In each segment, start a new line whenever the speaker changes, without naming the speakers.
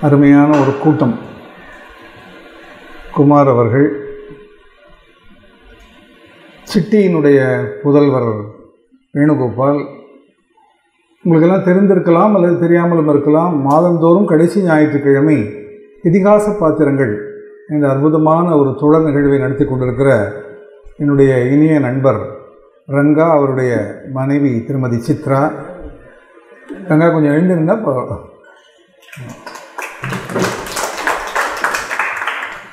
அருமையான ஒரு கூட்டம். குமார் அவர்கள், சிட்டியினுடைய புதல்வர் வேணுகோபால், உங்களுக்கெல்லாம் தெரிந்திருக்கலாம் அல்லது தெரியாமலும் இருக்கலாம். மாதந்தோறும் கடைசி ஞாயிற்றுக்கிழமை இதிகாச பாத்திரங்கள் என்ற அற்புதமான ஒரு தொடர் நிகழ்வை நடத்தி கொண்டிருக்கிற என்னுடைய இனிய நண்பர் ரங்கா, அவருடைய மனைவி திருமதி சித்ரா. ரங்கா கொஞ்சம் எழுந்திருந்தா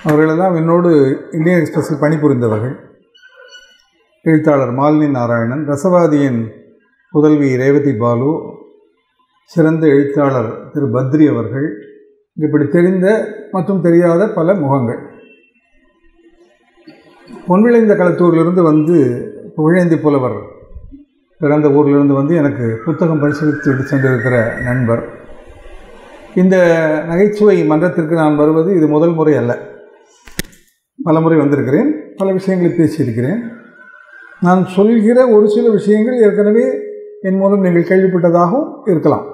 அவர்களெல்லாம் என்னோடு இந்தியன் எக்ஸ்பிரஸில் பணிபுரிந்தவர்கள். எழுத்தாளர் மாலினி நாராயணன், ரசவாதியின் புதல்வி ரேவதி பாலு, சிறந்த எழுத்தாளர் திரு பத்ரி அவர்கள், இப்படி தெரிந்த மற்றும் தெரியாத பல முகங்கள். பொன்விளைந்த களத்தூரிலிருந்து வந்து புகழேந்தி புலவர் பிறந்த ஊரிலிருந்து வந்து எனக்கு புத்தகம் பரிசீலித்து சென்றிருக்கிற நண்பர். இந்த நகைச்சுவை மன்றத்திற்கு நான் வருவது இது முதல் முறை அல்ல. பல முறை வந்திருக்கிறேன், பல விஷயங்களை பேசியிருக்கிறேன். நான் சொல்கிற ஒரு சில விஷயங்கள் ஏற்கனவே என் மூலம் நீங்கள் கேள்விப்பட்டதாகவும் இருக்கலாம்.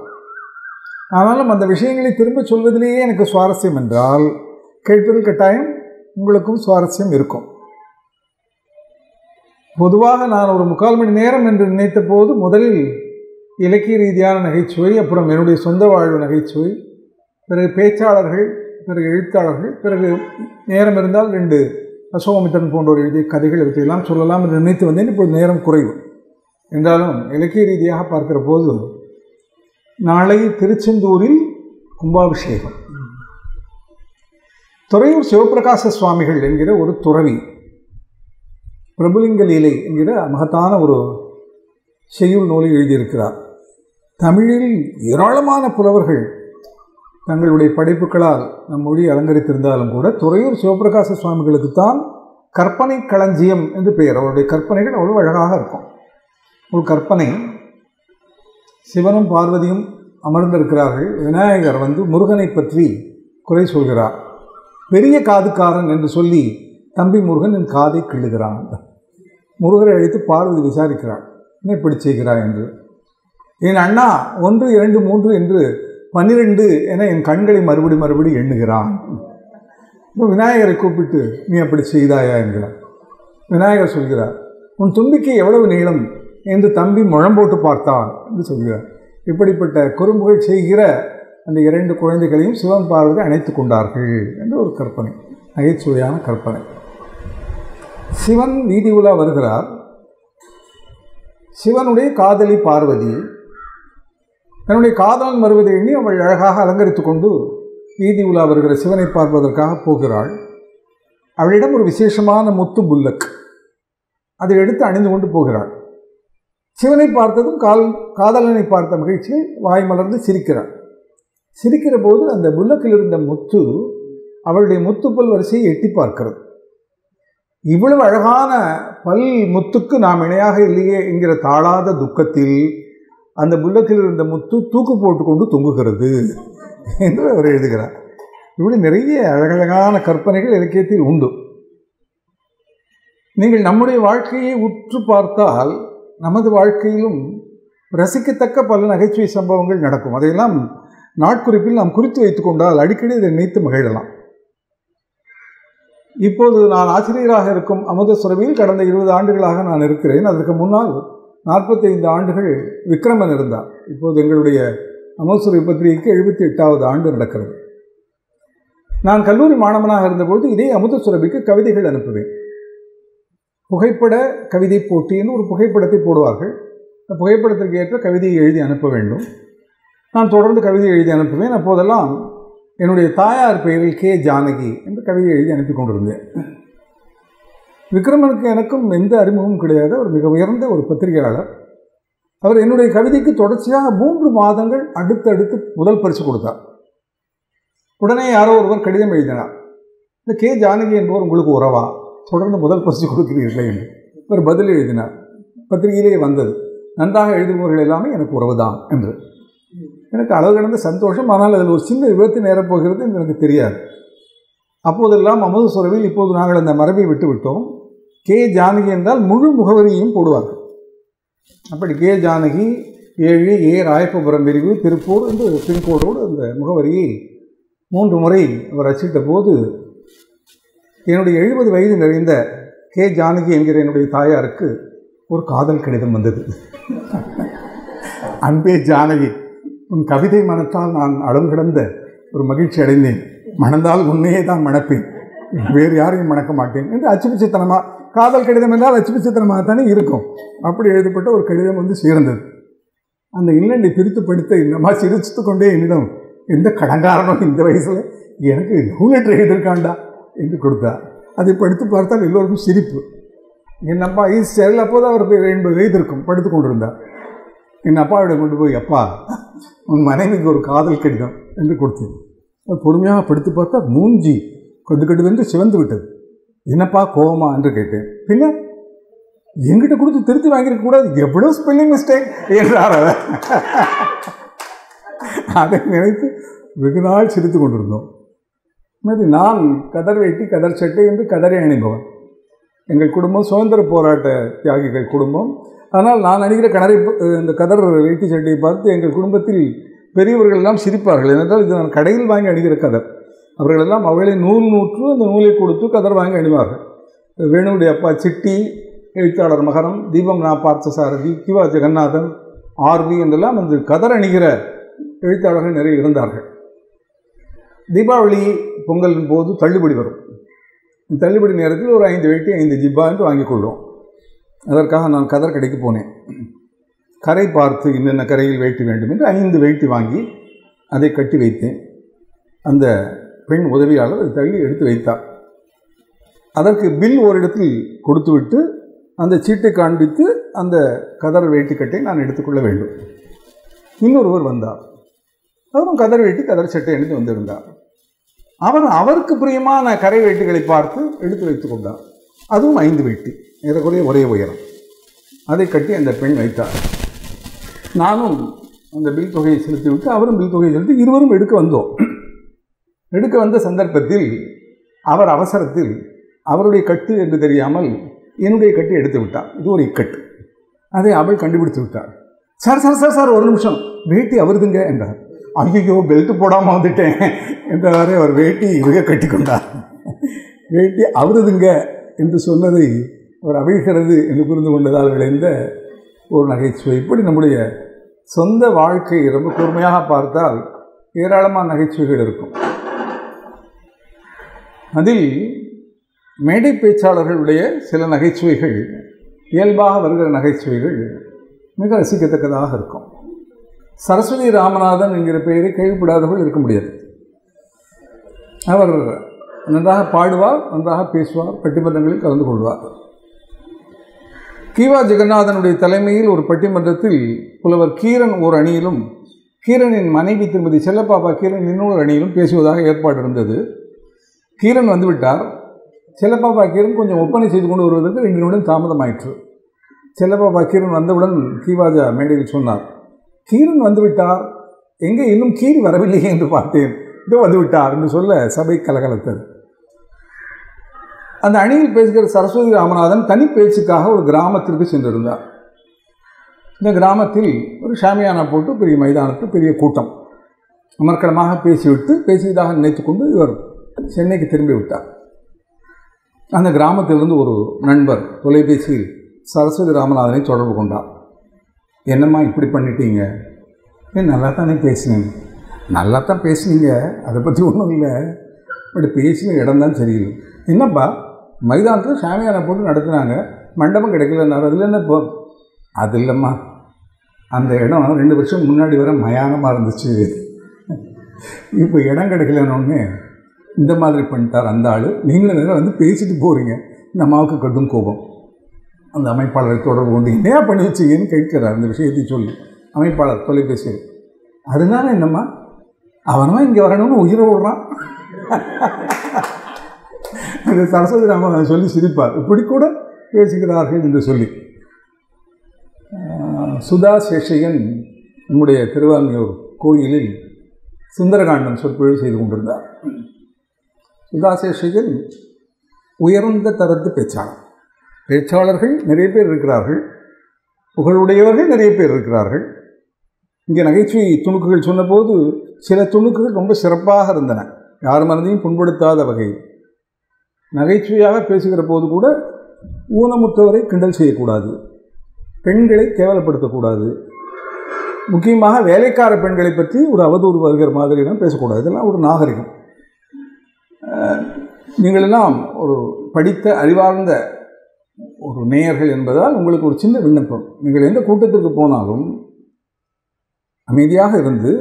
ஆனாலும் அந்த விஷயங்களை திரும்ப சொல்வதிலேயே எனக்கு சுவாரஸ்யம் என்றால், கேட்பதில் கட்டாயம் உங்களுக்கும் சுவாரஸ்யம் இருக்கும். பொதுவாக நான் ஒரு 3/4 மணி நேரம் என்று நினைத்த போது முதலில் இலக்கிய ரீதியான நகைச்சுவை, அப்புறம் என்னுடைய சொந்த வாழ்வு நகைச்சுவை, பிறகு பேச்சாளர்கள், பிறகு எழுத்தாளர்கள், பிறகு நேரம் இருந்தால் 2 அசோகமித்திரன் போன்றோர் எழுதிய கதைகள் இவற்றையெல்லாம் சொல்லலாம் என்று நினைத்து வந்தேன். இப்போது நேரம் குறைவு என்றாலும் இலக்கிய ரீதியாக பார்க்கிற போது நாளை திருச்செந்தூரில் கும்பாபிஷேகம். துறையூர் சிவபிரகாச சுவாமிகள் என்கிற ஒரு துறவி பிரபுலிங்க லீலை என்கிற மகத்தான ஒரு செய்யுள் நூலை எழுதியிருக்கிறார். தமிழில் ஏராளமான புலவர்கள் தங்களுடைய படைப்புகளால் நம் மொழி அலங்கரித்திருந்தாலும் கூட துறையூர் சிவபிரகாச சுவாமிகளுக்குத்தான் கற்பனை களஞ்சியம் என்று பெயர். அவருடைய கற்பனைகள் அவ்வளவு அழகாக இருக்கும். ஒரு கற்பனை, சிவனும் பார்வதியும் அமர்ந்திருக்கிறார்கள். விநாயகர் வந்து முருகனை பற்றி குறை சொல்கிறார். பெரிய காதுக்காரன் என்று சொல்லி தம்பி முருகன் என் காதை கிள்ளுகிறான். முருகரை அழைத்து பார்வதி விசாரிக்கிறார், என்ன இப்படி செய்கிறாய் என்று. என் அண்ணா 1, 2, 3 என்று 12 என என் கண்களை மறுபடி எண்ணுகிறான். விநாயகரை கூப்பிட்டு நீ அப்படி செய்தாயா என்கிறார். விநாயகர் சொல்கிறார், உன் தும்பிக்கை எவ்வளவு நீளம் என்று தம்பி முழம்போட்டு பார்த்தான் என்று சொல்கிறார். இப்படிப்பட்ட குறும்புகள் செய்கிற அந்த 2 குழந்தைகளையும் சிவன் பார்வதி அணைத்து கொண்டார்கள் என்று ஒரு கற்பனை, நகைச்சுவையான கற்பனை. சிவன் வீதி உலா வருகிறார். சிவனுடைய காதலி பார்வதி தன்னுடைய காதலன் வருவதை எண்ணி அவள் அழகாக அலங்கரித்து கொண்டு வீதி உலா வருகிற சிவனை பார்ப்பதற்காக போகிறாள். அவளிடம் ஒரு விசேஷமான முத்து புல்லக், அதை எடுத்து அணிந்து கொண்டு போகிறாள். சிவனை பார்த்ததும் காதலனை பார்த்த மகிழ்ச்சியை வாய் மலர்ந்து சிரிக்கிறாள். சிரிக்கிற போது அந்த புல்லக்கில் இருந்த முத்து அவளுடைய முத்துப்பல் வரிசையை எட்டி பார்க்கிறது. இவ்வளவு அழகான பல் முத்துக்கு நாம் இணையாக இல்லையே என்கிற தாழாத துக்கத்தில் அந்த புல்லக்கில் இருந்த முத்து தூக்கு போட்டுக்கொண்டு தொங்குகிறது என்று அவர் எழுதுகிறார். இப்படி நிறைய அழகழகான கற்பனைகள் இலக்கியத்தில் உண்டு. நீங்கள் நம்முடைய வாழ்க்கையை உற்று பார்த்தால் நமது வாழ்க்கையிலும் ரசிக்கத்தக்க பல நகைச்சுவை சம்பவங்கள் நடக்கும். அதையெல்லாம் நாட்குறிப்பில் நாம் குறித்து வைத்து கொண்டால் அடிக்கடி இதை நினைத்து மகிழலாம். இப்போது நான் ஆசிரியராக இருக்கும் அமுதசுரபியில் கடந்த 20 ஆண்டுகளாக நான் இருக்கிறேன். அதற்கு முன்னால் 45 ஆண்டுகள் விக்ரமன் இருந்தார். இப்போது எங்களுடைய அமுதசுரபி பத்திரிகைக்கு 78வது ஆண்டு நடக்கிறது. நான் கல்லூரி மாணவனாக இருந்தபொழுது இதே அமுதசுரபிக்கு கவிதைகள் அனுப்புவேன். புகைப்பட கவிதை போட்டின்னு ஒரு புகைப்படத்தை போடுவார்கள். அந்த புகைப்படத்திற்கு ஏற்ற கவிதையை எழுதி அனுப்ப வேண்டும். நான் தொடர்ந்து கவிதை எழுதி அனுப்புவேன். அப்போதெல்லாம் என்னுடைய தாயார் பெயரில் கே ஜானகி என்று கவிதை எழுதி அனுப்பி கொண்டிருந்தேன். விக்ரமனுக்கு எனக்கும் எந்த அறிமுகமும் கிடையாது. அவர் மிக உயர்ந்த ஒரு பத்திரிகையாளர். அவர் என்னுடைய கவிதைக்கு தொடர்ச்சியாக 3 மாதங்கள் அடுத்தடுத்து முதல் பரிசு கொடுத்தார். உடனே யாரோ ஒருவர் கடிதம் எழுதினார், இந்த கே ஜானகி என்பவர் உங்களுக்கு உறவா, தொடர்ந்து முதல் பரிசு கொடுக்கிறீர்களே என்று. அவர் பதில் எழுதினார், பத்திரிகையிலேயே வந்தது, நன்றாக எழுதுபவர்கள் எல்லாமே எனக்கு உறவுதான் என்று. எனக்கு அளவு கடந்த சந்தோஷம். ஆனால் அதில் ஒரு சின்ன விபத்து நேரப்போகிறது என்று எனக்கு தெரியாது. அப்போதெல்லாம் அமுதசுரபியில் இப்போது நாங்கள் அந்த மரபை விட்டுவிட்டோம். கே ஜானகி என்றால் முழு முகவரியையும் போடுவார்கள். அப்படி கே ஜானகி 7 ஏ ராயப்பபுரம் பிரிவு திருப்பூர் என்று பின்கோடோடு அந்த முகவரியை 3 முறை அவர் ரசித்த போது என்னுடைய 70 வயது நிறைந்த கே. ஜானகி என்கிற என்னுடைய தாயாருக்கு ஒரு காதல் கடிதம் வந்தது. அன்பே ஜானகி, உன் கவிதை மனத்தால் நான் அளவு கிடந்த ஒரு மகிழ்ச்சி அடைந்தேன். மணந்தால் உன்னையே தான் மணப்பேன், வேறு யாரையும் மணக்க மாட்டேன் என்று அச்சுப்பிச்சத்தனமாக, காதல் கடிதம் என்றால் அச்சுப்பிச்சத்தனமாக தானே இருக்கும். அப்படி எழுதப்பட்ட ஒரு கடிதம் வந்து சேர்ந்தது. அந்த இல்லண்டை பிரித்து படித்த இந்த அம்மா சிரித்து கொண்டே என்னிடம், எந்த கடங்காரனும் இந்த வயசில் எனக்கு லவ் லெட்டர் எழுதியிருக்காண்டா என்று கொடுத்தார். அதை படித்து பார்த்தால் எல்லோருக்கும் சிரிப்பு. என் அப்பா ஈஸ்டரில் அப்போது அவருக்கு 80 வயது இருக்கும், படுத்து கொண்டிருந்தார். என் அப்பாவிடம் கொண்டு போய், அப்பா உன் மனைவிக்கு ஒரு காதல் கடிதம் என்று கொடுத்தேன். பொறுமையாக படித்து பார்த்தா மூஞ்சி கடுகடுவென்று சிவந்து விட்டது. என்னப்பா கோவமா என்று கேட்டேன். பின்ன எங்கிட்ட கொடுத்து திருத்தி வாங்கியிருக்க கூடாது, எவ்வளோ ஸ்பெல்லிங் மிஸ்டேக் என்றார் அவர். அதை நினைத்து வெகு நாள் சிரித்து கொண்டிருந்தோம். மாதிரி நான் கதர் வேட்டி கதர் சட்டை என்று கதரை அணிபவன். எங்கள் குடும்பம் சுதந்திர போராட்ட தியாகிகள் குடும்பம். ஆனால் நான் அணிகிற இந்த கதர் வேட்டி சட்டையை பார்த்து எங்கள் குடும்பத்தில் பெரியவர்கள் எல்லாம் சிரிப்பார்கள். ஏனென்றால் இது நான் கடையில் வாங்கி அணிகிற கதர். அவர்களெல்லாம் அவர்களை நூற்று அந்த நூலை கொடுத்து கதர் வாங்கி அணிவார்கள். வேணுடைய அப்பா சிட்டி, எழுத்தாளர் மகரம், தீபம் நா பார்த்த சாரதி, கிவா ஜெகநாதன், ஆர்வி என்றெல்லாம் அந்த கதர் அணிகிற எழுத்தாளர்கள் நிறைய இருந்தார்கள். தீபாவளி பொங்கலின் போது தள்ளுபடி வரும். தள்ளுபடி நேரத்தில் ஒரு 5 வேட்டி 5 ஜிப்பா என்று வாங்கிக் கொள்வோம். அதற்காக நான் கதர் கடைக்கு போனேன். கரை பார்த்து இன்னென்ன கரையில் வேட்டி வேண்டும் என்று 5 வேட்டி வாங்கி அதை கட்டி வைத்தேன். அந்த பெண் உதவியாளர் அதை தள்ளி எடுத்து வைத்தார். அதற்கு பில் ஒரு இடத்தில் கொடுத்துவிட்டு அந்த சீட்டை காண்பித்து அந்த கதர் வேட்டிக்கட்டை நான் எடுத்துக்கொள்ள வேண்டும். இன்னொருவர் வந்தார். அவரும் கதர் வேட்டி கதர் சட்டை அணிந்து வந்திருந்தார். அவருக்கு பிரியமான கரை வேட்டிகளை பார்த்து எடுத்து வைத்துக் கொண்டார். அதுவும் 5 வேட்டி, ஏறக்குறைய ஒரே உயரம். அதை கட்டி அந்த பெண் வைத்தார். நானும் அந்த பில் தொகையை செலுத்திவிட்டு அவரும் பில் தொகையை செலுத்தி இருவரும் எடுக்க வந்தோம். எடுக்க வந்த சந்தர்ப்பத்தில் அவர் அவசரத்தில் அவருடைய கட்டு என்று தெரியாமல் என்னுடைய கட்டு எடுத்து விட்டார். இது ஒரு இக்கட்டு. அதை அவள் கண்டுபிடித்து விட்டார். சார் சார் சார் சார் ஒரு நிமிஷம், வேட்டி அவருதுங்க என்றார். ஐயோ, பெல்ட் போடாமல் வந்துட்டேன் என்றவாறே அவர் வேட்டி இவங்க கட்டி கொண்டார். வேட்டி அவருதுங்க என்று சொன்னதை அவர் அவிழ்கிறது என்று புரிந்து கொண்டதால் விளைந்த ஒரு நகைச்சுவை. இப்படி நம்முடைய சொந்த வாழ்க்கை ரொம்ப கூர்மையாக பார்த்தால் ஏராளமான நகைச்சுவைகள் இருக்கும். அதில் மேடை பேச்சாளர்களுடைய சில நகைச்சுவைகள், இயல்பாக வருகிற நகைச்சுவைகள் மிக ரசிக்கத்தக்கதாக இருக்கும். சரஸ்வதி ராமநாதன் என்கிற பெயரை கேள்விப்படாதவர்கள் இருக்க முடியாது. அவர் நன்றாக பாடுவார், நன்றாக பேசுவார், பட்டிமன்றங்களில் கலந்து கொள்வார். கிவா ஜெகநாதனுடைய தலைமையில் ஒரு பட்டிமன்றத்தில் புலவர் கீரன் ஒரு அணியிலும், கீரனின் மனைவி திருமதி செல்லப்பாப்பா கீரன் இன்னொரு அணியிலும் பேசுவதாக ஏற்பாடு இருந்தது. கீரன் வந்துவிட்டார். செல்லப்பாப்பா கீரன் கொஞ்சம் ஒப்பனை செய்து கொண்டு வருவதற்கு 2 நிமிடம் தாமதமாயிற்று. செல்லப்பாப்பா கீரன் வந்தவுடன் கீவாஜா மேடையில் சொன்னார், கீரன் வந்துவிட்டார், எங்கே இன்னும் கீரி வரவில்லையே என்று பார்த்தேன், இதோ வந்துவிட்டார் என்று சொல்ல சபை கலகலத்தது. அந்த அணியில் பேசுகிற சரஸ்வதி ராமநாதன் தனி பேச்சுக்காக ஒரு கிராமத்திற்கு சென்றிருந்தார். இந்த கிராமத்தில் ஒரு ஷாமியானா போட்டு பெரிய மைதானத்தில் பெரிய கூட்டம். அமர்க்கலமாக பேசியதாக நினைத்து கொண்டு இவர் சென்னைக்கு திரும்பி விட்டார். அந்த கிராமத்திலிருந்து ஒரு நண்பர் தொலைபேசியில் சரஸ்வதி ராமநாதனை தொடர்பு கொண்டார். என்னம்மா இப்படி பண்ணிட்டீங்க? நல்லா தானே பேசினேன். நல்லா தான் பேசுனீங்க, அதை பற்றி ஒன்றும் இல்லை, இப்படி பேசின இடம் தான் சரியில்லை. என்னப்பா, மைதானத்தில் ஷாமியானை போட்டு நடத்துனாங்க, மண்டபம் கிடைக்கலன்னாரு, அதில் என்ன இப்போ? அது இல்லைம்மா, அந்த இடம் 2 வருஷம் முன்னாடி வர மயானமாக இருந்துச்சு, இப்போ இடம் கிடைக்கலன்னு இந்த மாதிரி பண்ணிட்டார் அந்த ஆள். நீங்களும் நேரம் வந்து பேசிட்டு போகிறீங்க. இந்த அம்மாவுக்கு கடும் கோபம். அந்த அமைப்பாளரை தொடர்பு கொண்டு என்னையா பண்ணி வச்சிங்கன்னு கேட்கிறார். அந்த விஷயத்தை சொல்லி அமைப்பாளர் தொலைபேசியில், அதனால என்னம்மா, அவனும் இங்கே வரணும்னு உயிரை விடுறான். அந்த சரஸ்வதி ராமன் சொல்லி சிரிப்பார். இப்படி கூட பேசுகிறார்கள் என்று சொல்லி. சுதா சேஷையன் நம்முடைய திருவான்மியூர் கோயிலில் சுந்தரகாண்டம் சொற்பொழிவு செய்து கொண்டிருந்தார். சுதா சேஷையன் உயர்ந்த தரத்து பேச்சாளர்கள் நிறைய பேர் இருக்கிறார்கள், புகழுடையவர்கள் நிறைய பேர் இருக்கிறார்கள். இங்கே நகைச்சுவை துணுக்குகள் சொன்னபோது சில துணுக்குகள் ரொம்ப சிறப்பாக இருந்தன. யார் மனதையும் புண்படுத்தாத வகையில் நகைச்சுவையாக பேசுகிற போது கூட ஊனமுற்றவரை கிண்டல் செய்யக்கூடாது, பெண்களை கேவலப்படுத்தக்கூடாது, முக்கியமாக வேலைக்கார பெண்களை பற்றி ஒரு அவதூறு வருகிற மாதிரிலாம் பேசக்கூடாது. இதெல்லாம் ஒரு நாகரிகம். நீங்களெல்லாம் ஒரு படித்த அறிவார்ந்த ஒரு நேயர்கள் என்பதால் உங்களுக்கு ஒரு சின்ன விண்ணப்பம். நீங்கள் எந்த கூட்டத்திற்கு போனாலும் அமைதியாக இருந்து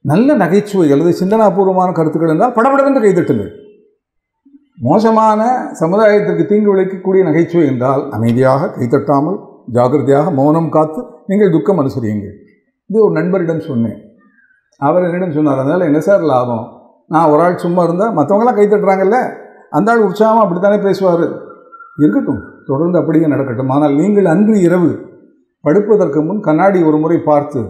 நல்ல நகைச்சுவை அல்லது சிந்தனாபூர்வமான கருத்துக்கள் இருந்தால் படபடவென்று கைதட்டுங்கள். மோசமான சமுதாயத்திற்கு தீங்கு விளைக்கக்கூடிய நகைச்சுவை என்றால் அமைதியாக கைதட்டாமல் ஜாக்கிரதையாக மௌனம் காத்து நீங்கள் துக்கம் அனுசரியுங்கள். இது ஒரு நண்பரிடம் சொன்னேன். அவர் என்னிடம் சொன்னார், அதனால் என்ன சார் லாபம், நான் ஒரு ஆள் சும்மா இருந்தால் மற்றவங்களாம் கைத்தட்டுறாங்கல்ல, அந்த ஆள் உற்சாகமாக அப்படித்தானே பேசுவார். இருக்கட்டும், தொடர்ந்து அப்படியே நடக்கட்டும். ஆனால் நீங்கள் அன்று இரவு படுப்பதற்கு முன் கண்ணாடி ஒரு முறை பார்த்து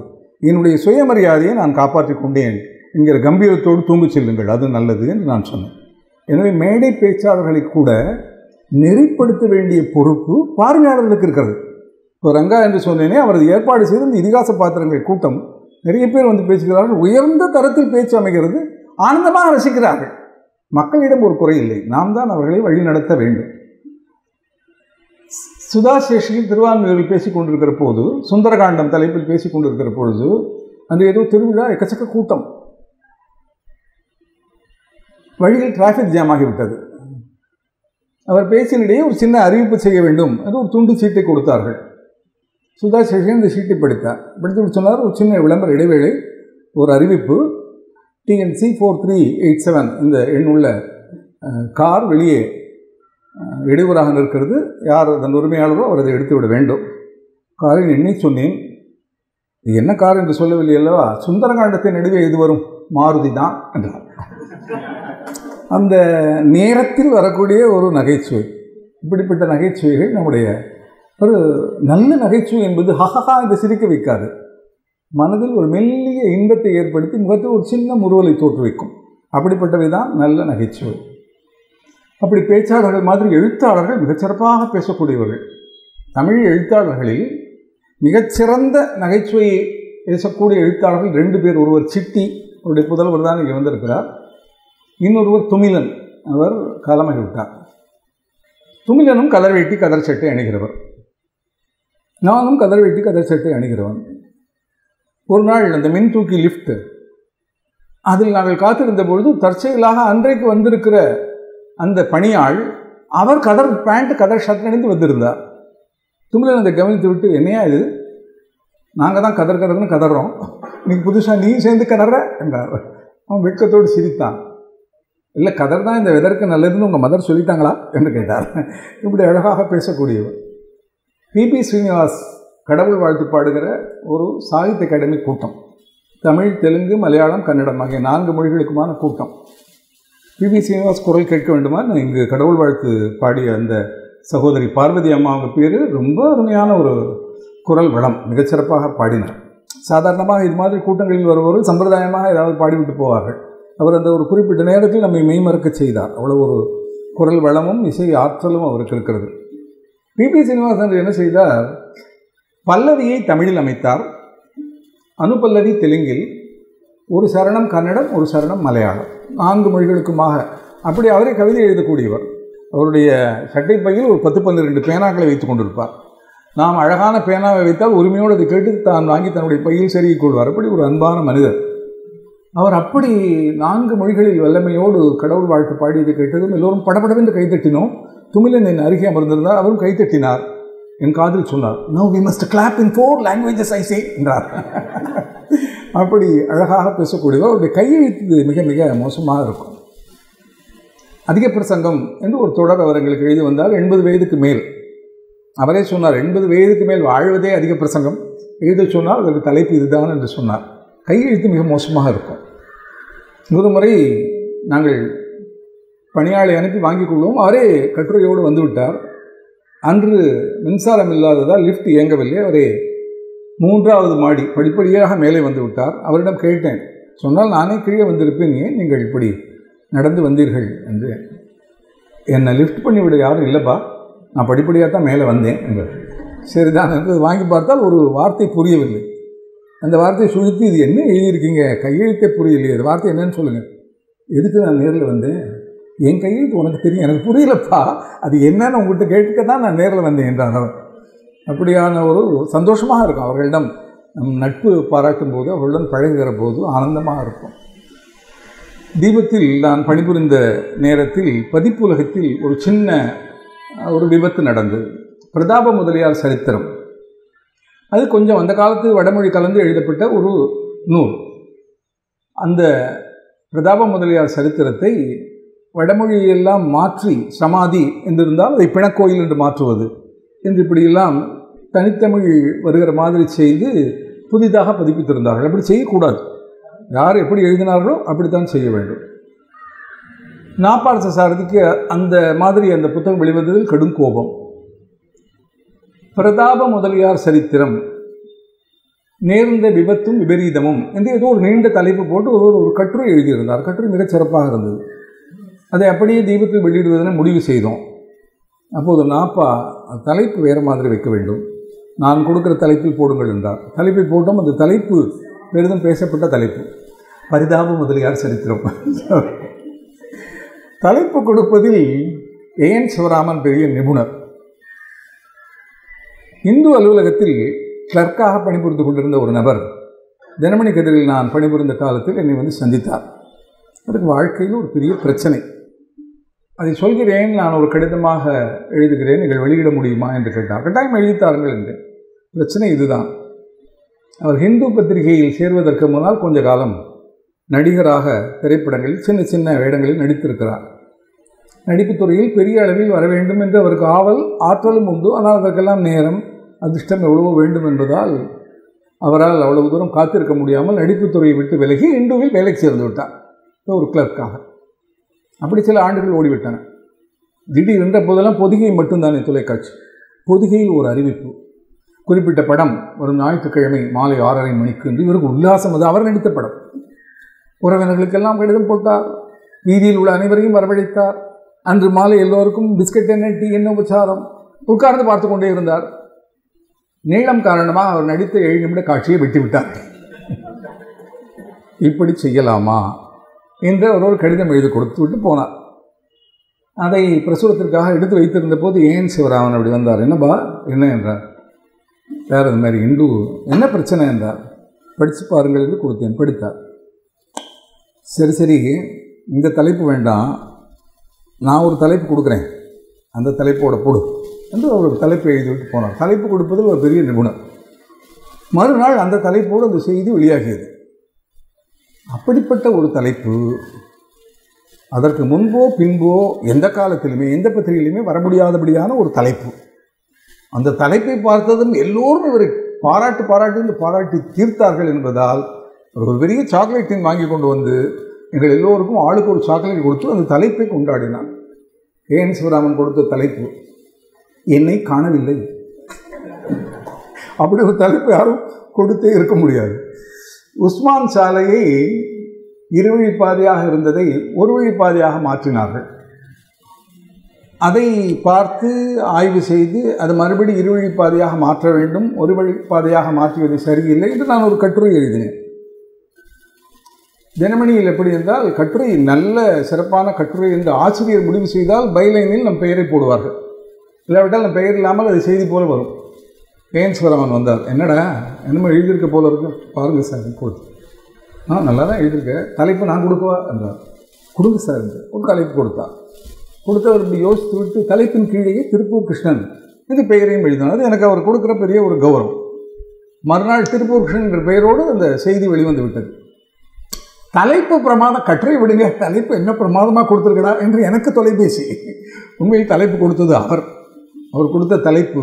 என்னுடைய சுயமரியாதையை நான் காப்பாற்றிக் கொண்டேன் என்கிற கம்பீரத்தோடு தூங்கி செல்லுங்கள், அது நல்லது என்று நான் சொன்னேன். எனவே மேடை பேச்சாளர்களை கூட நெறிப்படுத்த வேண்டிய பொறுப்பு பார்வையாளர்களுக்கு இருக்கிறது. இப்போ ரங்கா என்று சொன்னேனே, அவரது ஏற்பாடு செய்து இந்த இதிகாச பாத்திரங்கள் கூட்டம் நிறைய பேர் வந்து பேசுகிறார்கள். உயர்ந்த தரத்தில் பேச்சு அமைகிறது, ஆனந்தமாக ரசிக்கிறார்கள். மக்களிடம் ஒரு குறை இல்லை, நாம் தான் அவர்களை வழி நடத்த வேண்டும். சுதா சேஷியில் திருவான்மையூரில் பேசிக் கொண்டிருக்கிற போது, சுந்தரகாண்டம் தலைப்பில் பேசிக் கொண்டிருக்கிற பொழுது, அந்த ஏதோ திருவிழா எக்கச்சக்க கூட்டம், வழியில் டிராஃபிக் ஜாம் ஆகிவிட்டது. அவர் பேச்சினிடையே ஒரு சின்ன அறிவிப்பு செய்ய வேண்டும் என்று ஒரு துண்டு சீட்டை கொடுத்தார்கள். சுதா சேஷன் இந்த சீட்டை படித்து சொன்னார், ஒரு சின்ன விளம்பர இடைவேளை, ஒரு அறிவிப்பு, TNC 4387 இந்த எண்ணுள்ள கார் வெளியே இடையூறாக நிற்கிறது, யார் அதன் உரிமையாளரோ அவர் அதை எடுத்துவிட வேண்டும். காரின் எண்ணை சொன்னேன். இது என்ன கார் என்று சொல்லவில்லை அல்லவா, சுந்தரகாண்டத்தின் நடுவே எது வரும், மாருதி தான் என்றார். அந்த நேரத்தில் வரக்கூடிய ஒரு நகைச்சுவை. இப்படிப்பட்ட நகைச்சுவைகள் நம்முடைய ஒரு நல்ல நகைச்சுவை என்பது ஹஹஹா என்று சிரிக்க வைக்காது, மனதில் ஒரு மெல்லிய இன்பத்தை ஏற்படுத்தி முகத்தில் ஒரு சின்ன முறுவலை தோற்றுவிக்கும். அப்படிப்பட்டவை தான் நல்ல நகைச்சுவை. அப்படி பேச்சாளர்கள் மாதிரி எழுத்தாளர்கள் மிகச்சிறப்பாக பேசக்கூடியவர்கள். தமிழ் எழுத்தாளர்களில் மிகச்சிறந்த நகைச்சுவையை பேசக்கூடிய எழுத்தாளர்கள் 2 பேர். ஒருவர் சிட்டி, அவருடைய புதல்வர் தான் இங்கே வந்திருக்கிறார். இன்னொருவர் துமிலன், அவர் காலமாகிவிட்டார். துமிலனும் கதர் வேட்டி கதர் சட்டை அணிகிறவர், நானும் கதர் வேட்டி கதர் சட்டை அணிகிறவன். ஒரு நாள் அந்த மின் தூக்கி லிஃப்ட், அதில் நாங்கள் காத்திருந்த பொழுது தற்செயலாக அன்றைக்கு வந்திருக்கிற அந்த பணியாள் அவர் கதர் பேண்ட் கதர் ஷர்ட் அணிந்து வந்திருந்தார். துமிலன் அதை கவனித்து விட்டு, என்னையா இது, நாங்கள் தான் கதர் கதர்னு கதறோம், நீங்கள் புதுசாக நீ சேர்ந்து கதற என்றார். அவன் வெட்கத்தோடு சிரித்தான். இல்லை, கதர் தான் இந்த வெதருக்கு நல்லதுன்னு உங்கள் மதர் சொல்லிட்டாங்களா என்று கேட்டார். இப்படி அழகாக பேசக்கூடியவர். PB ஸ்ரீனிவாஸ் கடவுள் வாழ்த்து பாடுகிற ஒரு சாகித்ய அகாடமி கூட்டம், தமிழ், தெலுங்கு, மலையாளம், கன்னடம் ஆகிய 4 மொழிகளுக்குமான கூட்டம். PB ஸ்ரீனிவாஸ் குரல் கேட்க வேண்டுமா, நான் இங்கு கடவுள் வாழ்த்து பாடிய அந்த சகோதரி பார்வதி அம்மா, அவங்க பேர், ரொம்ப அருமையான ஒரு குரல் வளம், மிகச்சிறப்பாக பாடினார். சாதாரணமாக இது மாதிரி கூட்டங்களில் வருபவர்கள் சம்பிரதாயமாக ஏதாவது பாடிவிட்டு போவார்கள். அவர் அந்த ஒரு குறிப்பிட்ட நேரத்தில் நம்மை மெய்மறக்க செய்தார். அவ்வளோ ஒரு குரல் வளமும் இசை ஆற்றலும் அவருக்கு இருக்கிறது. PB ஸ்ரீனிவாசன் என்ன செய்தார், பல்லவியை தமிழில் அமைத்தார், அனுபல்லவி தெலுங்கில், ஒரு சரணம் கன்னடம், ஒரு சரணம் மலையாளம், 4 மொழிகளுக்குமாக. அப்படி அவரே கவிதை எழுதக்கூடியவர். அவருடைய சட்டை பையில் ஒரு 10-12 பேனாக்களை வைத்து கொண்டிருப்பார். நாம் அழகான பேனாவை வைத்தால் உரிமையோடு அதை கேட்டு தான் வாங்கி தன்னுடைய பையில் செருகிக் கொள்வார். அப்படி ஒரு அன்பான மனிதர் அவர். அப்படி 4 மொழிகளில் வல்லமையோடு கடவுள் வாழ்த்து பாடியதை கேட்டதும் எல்லோரும் படபடவென்று கைத்தட்டினோம். துமிலன் என் அருகே அமர்ந்திருந்தார், அவரும் கைத்தட்டினார். என் காதில் சொன்னார், "Now we must clap in 4 languages I say" என்றார். அப்படி அழகாக பேசக்கூடியவர். அவருடைய கையெழுத்து மிக மிக மோசமாக இருக்கும். அதிக பிரசங்கம் என்று ஒரு தொடர் அவர் எங்களுக்கு எழுதி வந்தால், 80 வயதுக்கு மேல், அவரே சொன்னார், 80 வயதுக்கு மேல் வாழ்வதே அதிக பிரசங்கம், எழுத சொன்னால் அதற்கு தலைப்பு இதுதான் என்று சொன்னார். கையெழுத்து மிக மோசமாக இருக்கும். ஒரு முறை நாங்கள் பணியாளை அனுப்பி வாங்கிக் கொள்வோம். அவரே கட்டுரையோடு வந்துவிட்டார். அன்று மின்சாரம் இல்லாததால் லிஃப்ட் இயங்கவில்லை. அவரே 3வது மாடி படிப்படியாக மேலே வந்து விட்டார். அவரிடம் கேட்டேன், சொன்னால் நானே கீழே வந்திருப்பேன், ஏன் நீங்கள் இப்படி நடந்து வந்தீர்கள் என்று. என்னை லிஃப்ட் பண்ணிவிட யாரும் இல்லைப்பா, நான் படிப்படியாக தான் மேலே வந்தேன் என்றார். சரிதான் என்று வாங்கி பார்த்தால் ஒரு வார்த்தை புரியவில்லை. அந்த வார்த்தையை சுழித்து, இது என்ன எழுதியிருக்கீங்க, கையெழுத்தே புரியலையே, அது வார்த்தை என்னன்னு சொல்லுங்கள். எதுக்கு நான் நேரில் வந்தேன்? என் கையெழுத்து உனக்கு தெரியும், எனக்கு புரியலப்பா, அது என்னன்னு உங்கள்கிட்ட கேட்க தான் நான் நேரில் வந்தேன் என்றார் அவர். அப்படியான ஒரு சந்தோஷமாக இருக்கும். அவர்களிடம் நம் நட்பு பாராட்டும் போது, அவர்களுடன் பழகுகிற போது ஆனந்தமாக இருக்கும். தீபத்தில் நான் பணிபுரிந்த நேரத்தில் பதிப்புலகத்தில் ஒரு சின்ன ஒரு விபத்து நடந்தது. பிரதாப முதலியார் சரித்திரம். அது கொஞ்சம் அந்த காலத்து வடமொழி கலந்து எழுதப்பட்ட ஒரு நூல். அந்த பிரதாப முதலியார் சரித்திரத்தை வடமொழியெல்லாம் மாற்றி சமாதி என்றிருந்தால் அதை பிணக்கோயில் என்று மாற்றுவது என்று இப்படியெல்லாம் தனித்தமிழ் வருகிற மாதிரி செய்து புதிதாக பதிப்பித்திருந்தார்கள். அப்படி செய்யக்கூடாது. யார் எப்படி எழுதினார்களோ அப்படித்தான் செய்ய வேண்டும். நாப்பாரச சாரதிக்கு அந்த மாதிரி அந்த புத்தகம் வெளிவந்ததில் கடும் கோபம். பிரதாப முதலியார் சரித்திரம், நேர்ந்த விபத்தும் விபரீதமும் என்று ஏதோ ஒரு நீண்ட தலைப்பு போட்டு ஒரு கட்டுரை எழுதியிருந்தார். கட்டுரை மிகச் சிறப்பாக இருந்தது. அதை அப்படியே தீபத்தில் வெளியிடுவதென முடிவு செய்தோம். அப்போது நாப்பா தலைப்பு வேறு மாதிரி வைக்க வேண்டும், நான் கொடுக்குற தலைப்பில் போடுங்கள் என்றார். தலைப்பை போட்டோம். அந்த தலைப்பு பெரிதும் பேசப்பட்ட தலைப்பு, பரிதாப முதலியார் சரித்திரம். தலைப்பு கொடுப்பதில் ஏஎன் சிவராமன் பெரிய நிபுணர். இந்து அலுவலகத்தில் கிளர்க்காக பணிபுரிந்து கொண்டிருந்த ஒரு நபர் தினமணி கதிரில் நான் பணிபுரிந்த காலத்தில் என்னை வந்து சந்தித்தார். அதுக்கு வாழ்க்கையில் ஒரு பெரிய பிரச்சனை. அதை சொல்கிறேன், நான் ஒரு கடிதமாக எழுதுகிறேன், நீங்கள் வெளியிட முடியுமா என்று கேட்டார். கட்டாயம் எழுதித்தாருங்கள் என்றேன். பிரச்சனை இதுதான். அவர் ஹிந்து பத்திரிகையில் சேர்வதற்கு முன்னால் கொஞ்ச காலம் நடிகராக திரைப்படங்களில் சின்ன சின்ன வேடங்களில் நடித்திருக்கிறார். நடிப்புத் துறையில் பெரிய அளவில் வர வேண்டும் என்று அவருக்கு ஆவல் ஆற்றலும் உண்டு. ஆனால் அதற்கெல்லாம் நேரம் அதிர்ஷ்டம் எவ்வளவோ வேண்டும் என்பதால் அவரால் அவ்வளவு தூரம் காத்திருக்க முடியாமல் நடிப்புத் துறையை விட்டு விலகி இந்துவில் வேலைக்கு சேர்ந்து விட்டார் ஒரு கிளர்க்காக. அப்படி சில ஆண்டுகள் ஓடிவிட்டன. திடீரென்ற போதெல்லாம் பொதிகை மட்டும்தானே தொலைக்காட்சி. பொதிகையில் ஒரு அறிவிப்பு, குறிப்பிட்ட படம் வரும் ஞாயிற்றுக்கிழமை மாலை 6:30 மணிக்கு என்று. இவருக்கு உல்லாசம், அது அவர் நடித்த படம். உறவினர்களுக்கெல்லாம் கடிதம் போட்டார், வீதியில் உள்ள அனைவரையும் வரவழைத்தார். அன்று மாலை எல்லோருக்கும் பிஸ்கட் என்ன, டீ என்ன உபச்சாரம். உட்கார்ந்து பார்த்து கொண்டே இருந்தார். நீளம் காரணமாக அவர் நடித்த 7 நிமிட காட்சியை வெட்டிவிட்டார். இப்படி செய்யலாமா என்று ஒரு கடிதம் எழுதி கொடுத்து விட்டு போனார். அதை பிரசுரத்திற்காக எடுத்து வைத்திருந்த போது ஏன் சிவராமன் அப்படி வந்தார். என்னப்பா என்ன என்றார். வேறு இந்த மாதிரி இந்து என்ன பிரச்சனை என்றார். படித்து பாருங்கள் என்று கொடுத்தேன். படித்தார். சரி சரி, இந்த தலைப்பு வேண்டாம், நான் ஒரு தலைப்பு கொடுக்குறேன், அந்த தலைப்போட போடு என்று அவர் தலைப்பை எழுதிவிட்டு போனார். தலைப்பு கொடுப்பதில் ஒரு பெரிய நிபுணர். மறுநாள் அந்த தலைப்போடு அந்த செய்தி வெளியாகியது. அப்படிப்பட்ட ஒரு தலைப்பு அதற்கு முன்போ பின்போ எந்த காலத்திலுமே எந்த பத்திரிகையிலுமே வர முடியாதபடியான ஒரு தலைப்பு. அந்த தலைப்பை பார்த்ததும் எல்லோரும் இவரை பாராட்டி தீர்த்தார்கள் என்பதால் ஒரு பெரிய சாக்லேட்டின் வாங்கி கொண்டு வந்து எங்கள் எல்லோருக்கும் ஆளுக்கு ஒரு சாக்லேட் கொடுத்து அந்த தலைப்பை கொண்டாடினார். ஏஎன் சிவராமன் கொடுத்த தலைப்பு என்னை காணவில்லை. அப்படி ஒரு தலைப்பு யாரும் கொடுத்தே இருக்க முடியாது. உஸ்மான் சாலையை இருவழிப்பாதையாக இருந்ததை ஒரு வழிப்பாதையாக மாற்றினார்கள். அதை பார்த்து ஆய்வு செய்து அது மறுபடி இருவழிப்பாதையாக மாற்ற வேண்டும், ஒரு வழிப்பாதையாக மாற்றுவது சரியில்லை என்று நான் ஒரு கட்டுரை எழுதினேன். தினமணியில் எப்படி என்றால், கட்டுரை நல்ல சிறப்பான கட்டுரை என்று ஆசிரியர் முடிவு செய்தால் பைலைனில் நம் பெயரை போடுவார்கள். இல்லாவிட்டால் நம் பெயர் இல்லாமல் அது செய்தி போல வரும். ஏஎன் சிவராமன் வந்தார். என்னடா என்னமோ எழுதியிருக்க போல இருக்கு, பாருங்கள் சார் கொடுத்து. நல்லா தான் எழுதியிருக்க, தலைப்பு நான் கொடுக்கவா என்றார். கொடுங்க சார் என்று ஒரு தலைப்பு கொடுத்தார். கொடுத்தவர் இப்படி யோசித்து விட்டு தலைப்பின் கீழே திருப்பூர் கிருஷ்ணன் இது பெயரையும் எழுதினார். அது எனக்கு அவர் கொடுக்குற பெரிய ஒரு கௌரவம். மறுநாள் திருப்பூர் கிருஷ்ணன் என்ற பெயரோடு அந்த செய்தி வெளிவந்து விட்டது. தலைப்பு பிரமாதம், கட்டுரை விடுங்க, தலைப்பு என்ன பிரமாதமாக கொடுத்துருக்கடா என்று எனக்கு தொலைபேசி. உண்மையில் தலைப்பு கொடுத்தது அவர் கொடுத்த தலைப்பு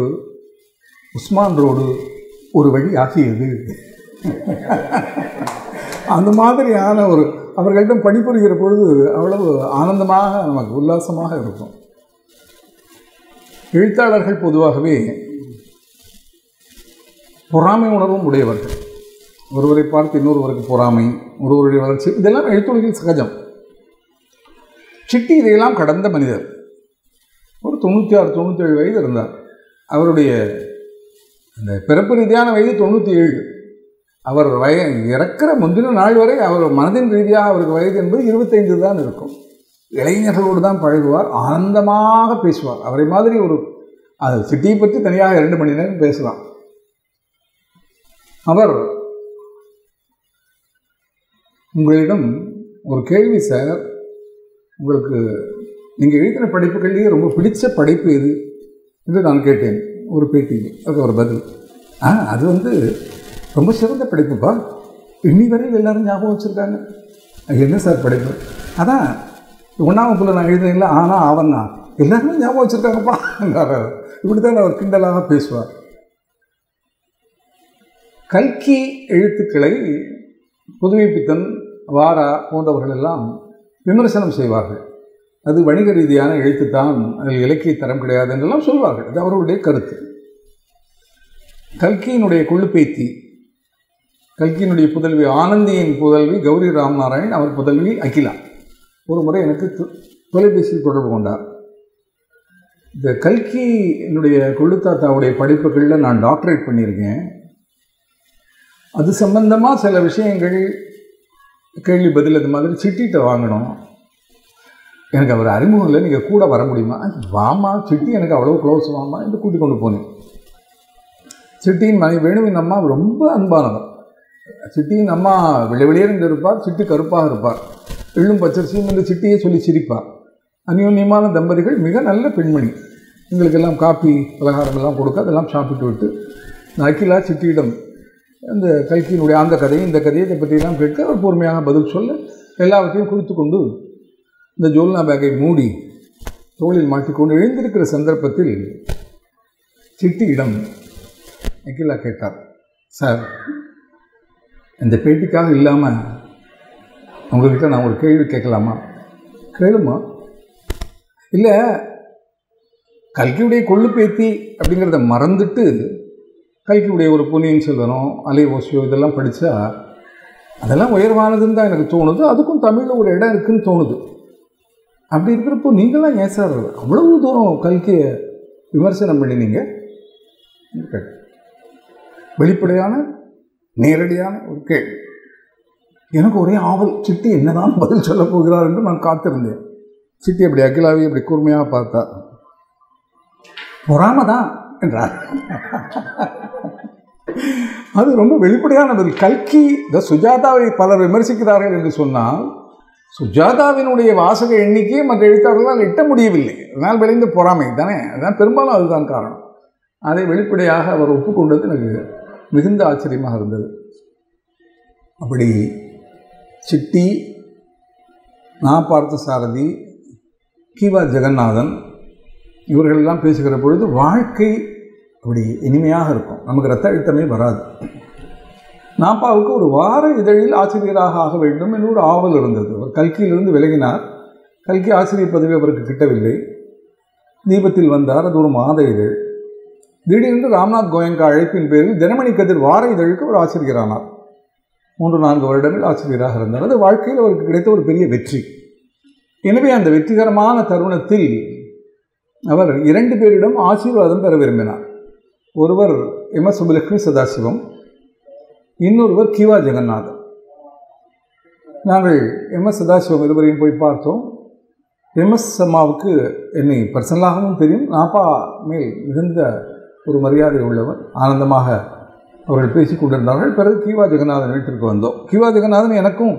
உஸ்மான் ரோடு ஒரு வழி ஆகியது. அந்த மாதிரியான ஒரு அவர்களிடம் பணிபுரிகிற பொழுது அவ்வளவு ஆனந்தமாக நமக்கு உல்லாசமாக இருக்கும். எழுத்தாளர்கள் பொதுவாகவே பொறாமை உணர்வும் உடையவர்கள். ஒருவரை பார்த்து இன்னொருவருக்கு பொறாமை, ஒருவருடைய வளர்ச்சி, இதெல்லாம் எழுத்துலகில் சகஜம். சிட்டி இதையெல்லாம் கடந்த மனிதர். ஒரு 96-97 வயது இருந்தார். அவருடைய அந்த பிறப்பு ரீதியான வயது 97. அவர் இறக்கிற முந்தின நாள் வரை அவர் மனதின் ரீதியாக அவருக்கு வயது என்பது 25 தான் இருக்கும். இளைஞர்களோடு தான் பழகுவார், ஆனந்தமாக பேசுவார். அவரை மாதிரி அது சிட்டியை பற்றி தனியாக 2 மணி நேரம் பேசலாம். அவர் உங்களிடம் ஒரு கேள்வி சார், உங்களுக்கு நீங்கள் எழுதின படைப்புகள்லேயே ரொம்ப பிடிச்ச படைப்பு எது என்று நான் கேட்டேன் ஒரு பேட்டியில். அதுக்கு ஒரு பதில், அது ரொம்ப சிறந்த படைப்புப்பா, இன்னி வரையில் எல்லோரும் ஞாபகம் வச்சுருக்காங்க. என்ன சார் படைப்பு? அதான் 1ஆம் வகுப்பில் நான் எழுதுறீங்களா, ஆனால் அவன் தான் எல்லாருமே ஞாபகம் வச்சுருக்காங்கப்பா. இப்படி தான் அவர் கிண்டலாக பேசுவார். கல்கி எழுத்துக்களை புதுமைப்பித்தன், வாரா போன்றவர்கள் எல்லாம் விமர்சனம் செய்வார்கள். அது வணிக ரீதியான எழுத்துத்தான், அதில் இலக்கிய தரம் கிடையாது என்றெல்லாம் சொல்வார்கள். அது அவர்களுடைய கருத்து. கல்கியினுடைய கொள்ளுப்பேத்தி, கல்கியினுடைய புதல்வி ஆனந்தியின் புதல்வி கௌரி ராம்நாராயண், அவர் புதல்வி அகிலா ஒரு முறை எனக்கு தொலைபேசியில் தொடர்பு கொண்டார். இந்த கல்கியினுடைய கொள்ளுத்தாத்தாவுடைய படிப்புகளில் நான் டாக்டரேட் பண்ணியிருக்கேன், அது சம்பந்தமாக சில விஷயங்கள் கேள்வி பதில் அது மாதிரி சிட்டிகிட்ட வாங்கணும், எனக்கு அவர் அறிமுகம் இல்லை, நீங்கள் கூட வர முடியுமா? வாமா, சிட்டி எனக்கு அவ்வளோ க்ளோஸ், வாமா என்று கூட்டிக் கொண்டு போனேன். சிட்டியின் மனைவி வேணுவின் அம்மா ரொம்ப அன்பானவர். சிட்டியின் அம்மா வெளியே இருந்து இருப்பார், சிட்டி கருப்பாக இருப்பார், எள்ளும் பச்சரிசியும் என்று சிட்டியை சொல்லி சிரிப்பார். அந்யோன்யமான தம்பதிகள், மிக நல்ல பெண்மணி. எங்களுக்கெல்லாம் காப்பி பலகாரம் எல்லாம் கொடுக்க அதெல்லாம் சாப்பிட்டு விட்டு அகிலா சிட்டியிடம் அந்த கல்கியினுடைய அந்த கதையை இந்த கதையை இதை பற்றியெல்லாம் கேட்க அவர் பொறுமையாக பதில் சொல்ல எல்லாவற்றையும் குறித்து கொண்டு இந்த ஜோல்னா பேக்கை மூடி தோளில் மாட்டிக்கொண்டு எழுந்திருக்கிற சந்தர்ப்பத்தில் சிட்டியிடம் அகிலா கேட்டார், சார் இந்த பேட்டிக்காக இல்லாமல் உங்கள்கிட்ட நான் ஒரு கேள்வி கேட்கலாமா? கேளுமா. இல்லை, கல்கியுடைய கொள்ளுப்பேத்தி அப்படிங்கிறத மறந்துட்டு கல்கியுடைய ஒரு பொன்னியின் செல்வனோ அலை ஓசியோ இதெல்லாம் படித்தா அதெல்லாம் உயர்வானதுன்னு தான் எனக்கு தோணுது. அதுக்கும் தமிழில் ஒரு இடம் இருக்குதுன்னு தோணுது. அப்படி இருக்கிறப்போ நீங்களாம் ஏன் சார் அவ்வளவு தூரம் கல்கியை விமர்சனம் பண்ணினீங்க? வெளிப்படையான நேரடியான ஒரு கேள்வி. எனக்கு ஒரே ஆவல், சிட்டி என்னதான் பதில் சொல்ல போகிறார் என்று நான் காத்திருந்தேன். சிட்டி அப்படி அகிலாவை அப்படி கூர்மையாக பார்த்தார். பொறாம தான் என்றார். அது ரொம்ப வெளிப்படையான பதில். கல்கி சுஜாதாவை பலர் விமர்சிக்கிறார்கள் என்று சொன்னால் சுஜாதாவினுடைய வாசக எண்ணிக்கையை மற்ற எழுத்தாளர்களால் எட்ட முடியவில்லை. அதனால் விளைந்த பொறாமை தானே, அதுதான் பெரும்பாலும் அதுதான் காரணம். அதை வெளிப்படையாக அவர் ஒப்புக்கொண்டது எனக்கு மிகுந்த ஆச்சரியமாக இருந்தது. அப்படி சிட்டி, நான் பார்த்த சாரதி, கிவா ஜெகநாதன் இவர்களெல்லாம் பேசுகிற பொழுது வாழ்க்கை அப்படி இனிமையாக இருக்கும், நமக்கு ரத்த அழுத்தமே வராது. நாப்பாவுக்கு ஒரு வார இதழில் ஆசிரியராக ஆக வேண்டும் என்று ஒரு ஆவல் இருந்தது. அவர் கல்கியிலிருந்து விலகினார். கல்கி ஆசிரியர் பதவி அவருக்கு கிட்டவில்லை. தீபத்தில் வந்தார், அது ஒரு மாத இதழ். திடீரென்று ராம்நாத் கோயங்கா அழைப்பின் பேரில் தினமணி கதிர் வார இதழுக்கு ஒரு ஆசிரியரானார். 3-4 வருடங்கள் ஆசிரியராக இருந்தார். அது வாழ்க்கையில் அவருக்கு கிடைத்த ஒரு பெரிய வெற்றி. எனவே அந்த வெற்றிகரமான தருணத்தில் அவர் 2 பேரிடம் ஆசீர்வாதம் பெற விரும்பினார். ஒருவர் எம்.எஸ். சுப்புலட்சுமி சதாசிவம், இன்னொருவர் கிவா ஜெகநாதன். நாங்கள் எம்.எஸ். சதாசிவம் இருவரையும் போய் பார்த்தோம். எம்.எஸ். அம்மாவுக்கு என்னை பர்சனலாகவும் தெரியும், நாப்பா மேல் மிகுந்த ஒரு மரியாதை உள்ளவர். ஆனந்தமாக அவர்கள் பேசி கொண்டிருந்தார்கள். பிறகு கிவா ஜெகநாதன் வீட்டிற்கு வந்தோம். கிவா ஜெகநாதன் எனக்கும்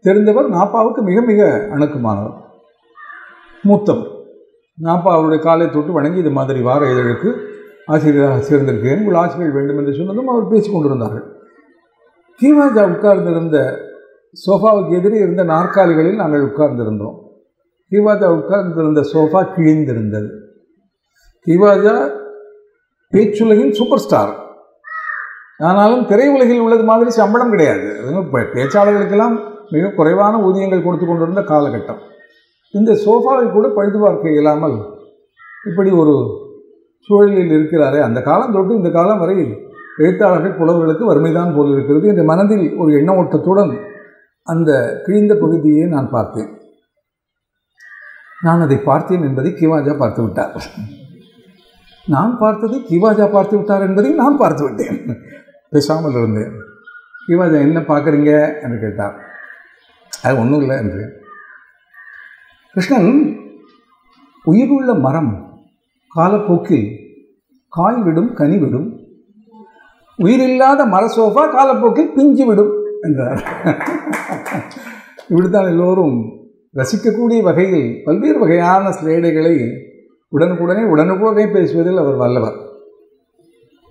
தெரிந்தவர், நாப்பாவுக்கு மிக மிக அணுக்கமானவர், மூத்தவர். நாப்பா அவருடைய காலை தொட்டு வணங்கி இது மாதிரி வார இதழுக்கு ஆசிரியராக சேர்ந்திருக்கிறேன், உங்கள் ஆசிரியர்கள் வேண்டும் என்று சொன்னதும் அவர் பேசி கொண்டிருந்தார்கள். கிவாஜா உட்கார்ந்திருந்த சோஃபாவுக்கு எதிரே இருந்த நாற்காலிகளில் நாங்கள் உட்கார்ந்திருந்தோம். கிவாஜா உட்கார்ந்திருந்த சோஃபா கிழிந்திருந்தது. கிவாஜா பேச்சுலகின் சூப்பர் ஸ்டார். ஆனாலும் திரையுலகில் உள்ளது மாதிரி சம்பளம் கிடையாது. பேச்சாளர்களுக்கெல்லாம் மிக குறைவான ஊதியங்கள் கொடுத்து கொண்டிருந்த காலகட்டம். இந்த சோஃபாவை கூட பழுது பார்க்க இயலாமல் இப்படி ஒரு சூழலில் இருக்கிறாரே, அந்த காலம் தொட்டு இந்த காலம் வரை எழுத்தாளர்கள் புலவர்களுக்கு வறுமைதான் போல் இருக்கிறது என்ற மனதில் ஒரு எண்ண ஓட்டத்துடன் அந்த கிழிந்த பகுதியை நான் பார்த்தேன். நான் அதை பார்த்தேன் என்பதை கிவாஜா பார்த்து விட்டார். நான் பார்த்ததை கிவாஜா பார்த்து விட்டார் என்பதை நான் பார்த்து விட்டேன். பேசாமல் இருந்தேன். கிவாஜா என்ன பார்க்குறீங்க என்று கேட்டார். அது ஒன்றும் இல்லை என்று. கிருஷ்ணன், உயிருள்ள மரம் காலப்போக்கில் காய் விடும், கனி விடும். உயிரில்லாத மர சோஃபா காலப்போக்கில் பிஞ்சு விடும் என்றார். இப்படித்தான் எல்லோரும் ரசிக்கக்கூடிய வகையில் பல்வேறு வகையான ஸ்லேடைகளை உடனுக்குடனே பேசுவதில் அவர் வல்லவர்.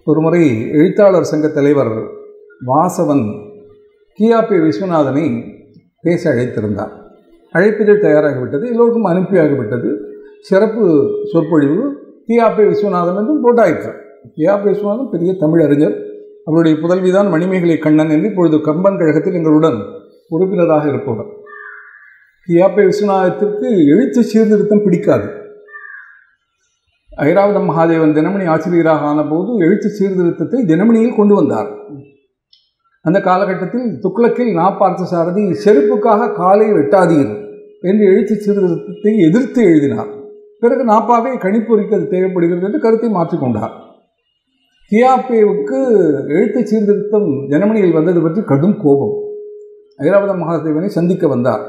ஒருமுறை எழுத்தாளர் சங்க தலைவர் வாசவன் கியாபி விஸ்வநாதனை பேச அழைத்திருந்தார். அழைப்பிதழ் தயாராகிவிட்டது, எல்லோருக்கும் அனுப்பியாகிவிட்டது. சிறப்பு சொற்பொழிவு கியாபி விஸ்வநாதன் என்றும் போட்டாயிற்று. கியாபி விஸ்வநாதன் பெரிய தமிழறிஞர். அவருடைய புதல்விதான் மணிமேகலை கண்ணன் என்று இப்பொழுது கம்பன் கழகத்தில் எங்களுடன் உறுப்பினராக இருப்பவர். கியாபி விஸ்வநாதத்திற்கு எழுத்து சீர்திருத்தம் பிடிக்காது. ஐராவதம் மகாதேவன் தினமணி ஆசிரியராக ஆனபோது எழுத்து சீர்திருத்தத்தை தினமணியில் கொண்டு வந்தார். அந்த காலகட்டத்தில் துக்ளக்கில் நாப்பார்த்த சாரதி செருப்புக்காக காலை வெட்டாதீர் என்று எழுத்து சீர்திருத்தத்தை எதிர்த்து எழுதினார். பிறகு நாப்பாவை கணிப்பொறிக்கு அது தேவைப்படுகிறது என்று கருத்தை மாற்றிக்கொண்டார். கியாபேவுக்கு எழுத்து சீர்திருத்தம் தினமணியில் வந்தது பற்றி கடும் கோபம். ஐராவதம் மகாதேவனை சந்திக்க வந்தார்.